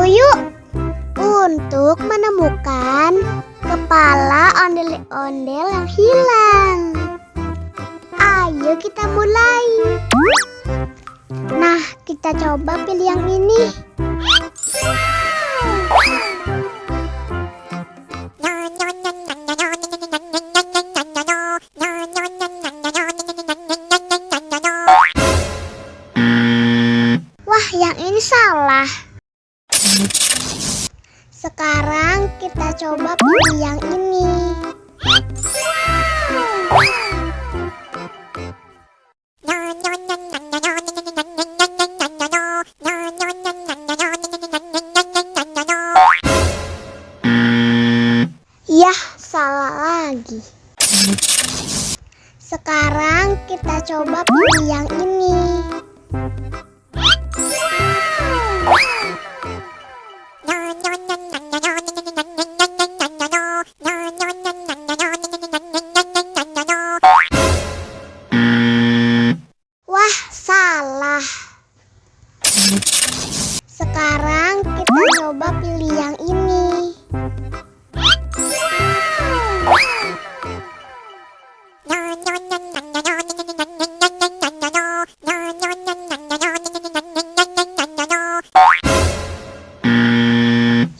aku yuk untuk menemukan kepala ondel-ondel yang hilang. Ayo kita mulai. Nah, kita coba pilih yang ini. Wah, yang ini salah. Sekarang kita coba pilih yang ini. Yah, salah lagi. Sekarang kita coba pilih yang ini. Wah, salah. Sekarang kita coba pilih yang ini.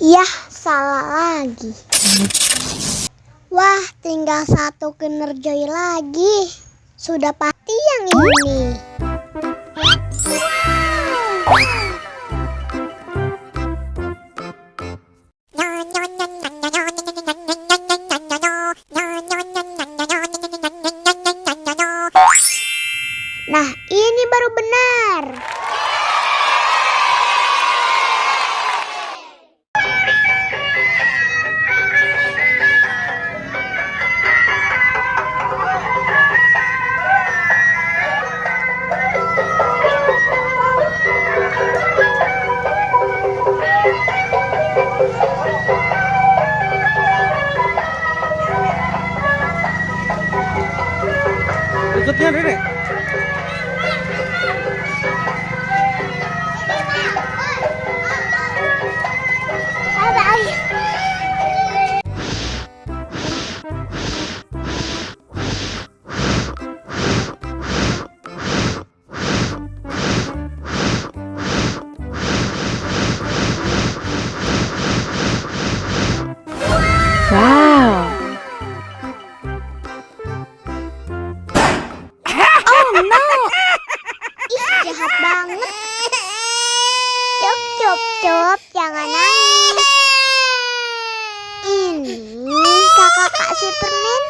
Yah, salah lagi. Wah, tinggal satu Kinder-Joy lagi. Sudah pasti yang ini. Nah, ini baru benar. Ikutnya Nenek. Wow. Oh no. Ih, jahat banget. Cup, jangan nangis. Ini kakak kasih permen.